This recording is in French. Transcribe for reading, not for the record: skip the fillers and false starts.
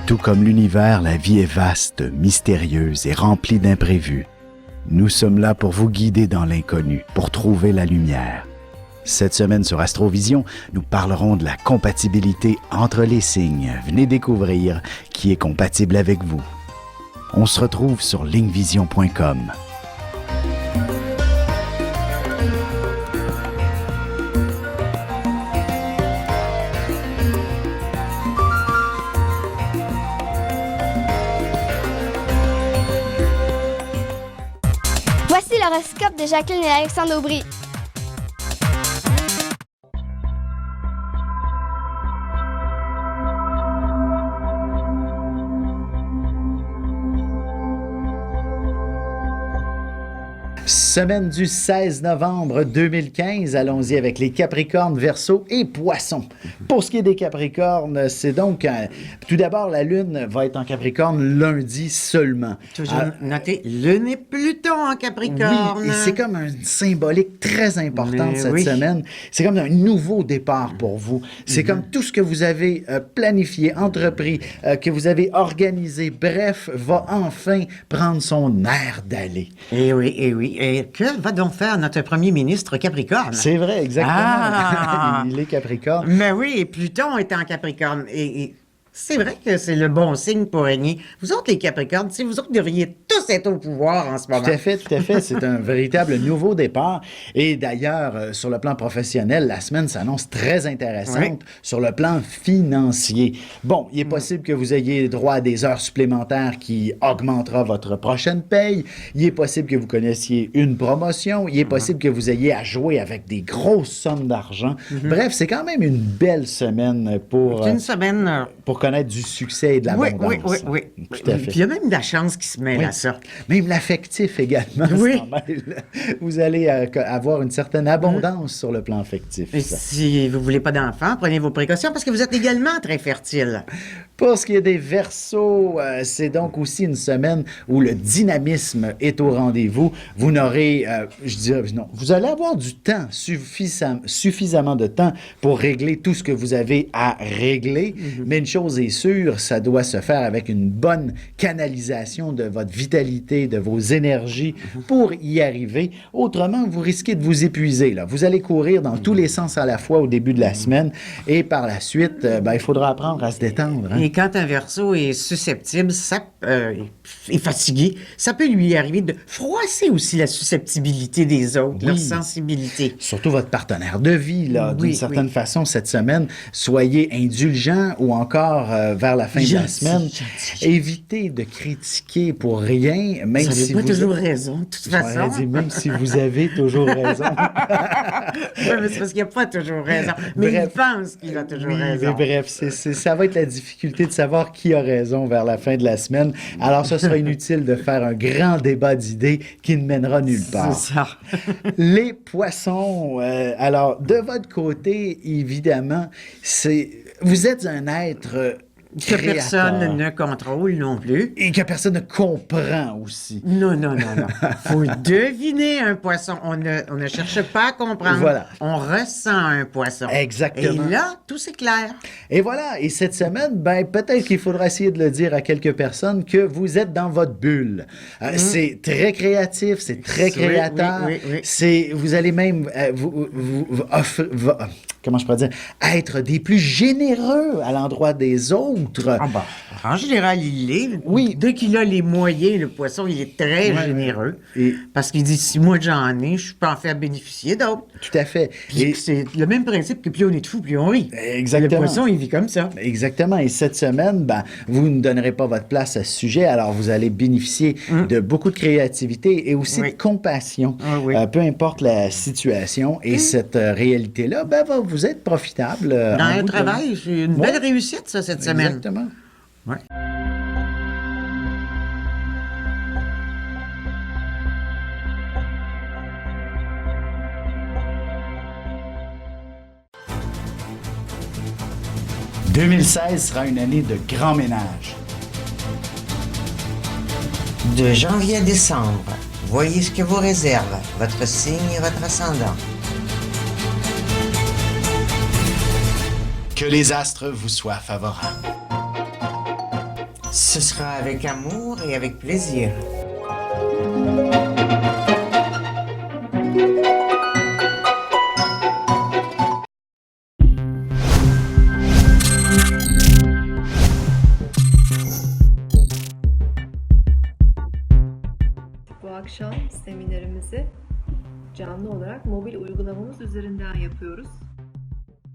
Tout comme l'univers, la vie est vaste, mystérieuse et remplie d'imprévus. Nous sommes là pour vous guider dans l'inconnu, pour trouver la lumière. Cette semaine sur Astrovision, nous parlerons de la compatibilité entre les signes. Venez découvrir qui est compatible avec vous. On se retrouve sur linkvision.com. Voici l'horoscope de Jacqueline et Alexandre Aubry. Semaine du 16 novembre 2015, allons-y avec les Capricornes, Verseaux et Poissons. Pour ce qui est des Capricornes, c'est donc... tout d'abord, la Lune va être en Capricorne lundi seulement. Toujours noté, Lune et Pluton en Capricorne. Oui, et c'est comme une symbolique très importante cette semaine. C'est comme un nouveau départ pour vous. C'est comme tout ce que vous avez planifié, entrepris, que vous avez organisé, bref, va enfin prendre son air d'aller. Eh oui, eh oui. Et que va donc faire notre premier ministre Capricorne? C'est vrai, exactement. Ah! Il est Capricorne. Mais oui, et Pluton est en Capricorne. Et c'est vrai que c'est le bon signe pour régner. Vous autres, les Capricornes, si vous autres devriez tous être au pouvoir en ce moment. Tout à fait. C'est un véritable nouveau départ. Et d'ailleurs, sur le plan professionnel, la semaine s'annonce très intéressante sur le plan financier. Bon, il est possible que vous ayez droit à des heures supplémentaires qui augmentera votre prochaine paye. Il est possible que vous connaissiez une promotion. Il est possible que vous ayez à jouer avec des grosses sommes d'argent. Bref, c'est quand même une belle semaine pour... C'est une semaine... pour connaître du succès et de l'abondance. Oui. Tout à fait. Puis il y a même de la chance qui se mêle à ça. Même l'affectif également s'en mêle. Vous allez avoir une certaine abondance sur le plan affectif. Et si vous voulez pas d'enfants, prenez vos précautions parce que vous êtes également très fertile. Pour ce qui est des Verseaux, c'est donc aussi une semaine où le dynamisme est au rendez-vous. Vous n'aurez, vous allez avoir du temps, suffisamment de temps pour régler tout ce que vous avez à régler. Mais une chose est sûre, ça doit se faire avec une bonne canalisation de votre vitalité, de vos énergies pour y arriver. Autrement, vous risquez de vous épuiser. Là. Vous allez courir dans tous les sens à la fois au début de la semaine et par la suite, il faudra apprendre à se détendre. Hein? Et quand un Verseau est susceptible, est fatigué, ça peut lui arriver de froisser aussi la susceptibilité des autres, leur sensibilité. Surtout votre partenaire de vie, là, d'une certaine façon, cette semaine. Soyez indulgent ou encore vers la fin de la semaine. Évitez de critiquer pour rien, même vous si pas vous... toujours raison, de toute façon. Dit, même si vous avez toujours raison. Oui, mais c'est parce qu'il n'y a pas toujours raison. Mais il pense qu'il a toujours raison. Mais bref, ça va être la difficulté de savoir qui a raison vers la fin de la semaine. Alors, ce sera inutile de faire un grand débat d'idées qui ne mènera nulle part. C'est ça. Les Poissons, alors, de votre côté, évidemment, vous êtes un être... que personne ne contrôle non plus. Et que personne ne comprend aussi. Non. Faut deviner un poisson. On ne cherche pas à comprendre. Voilà. On ressent un poisson. Exactement. Et là, tout s'éclaire. Et voilà. Et cette semaine, peut-être qu'il faudra essayer de le dire à quelques personnes que vous êtes dans votre bulle. C'est très créatif, c'est très créateur. Oui. Vous allez même comment je pourrais dire, être des plus généreux à l'endroit des autres. En général, il l'est. Oui. Dès qu'il a les moyens, le poisson, il est très généreux. Parce qu'il dit, si moi j'en ai, je peux en faire bénéficier d'autres. Tout à fait. Et c'est le même principe que plus on est de fous, plus on rit. Exactement. Le poisson, il vit comme ça. Exactement. Et cette semaine, vous ne donnerez pas votre place à ce sujet, alors vous allez bénéficier de beaucoup de créativité et aussi de compassion. Peu importe la situation. Et cette réalité-là, va vous être profitable. Dans le travail, c'est une belle réussite, ça, cette semaine. Exactement. Ouais. « 2016 sera une année de grand ménage. De janvier à décembre, voyez ce que vous réserve votre signe et votre ascendant. Que les astres vous soient favorables. Ce sera avec amour et avec plaisir. Bu akşam seminerimizi canlı olarak mobil uygulamamız üzerinden yapıyoruz.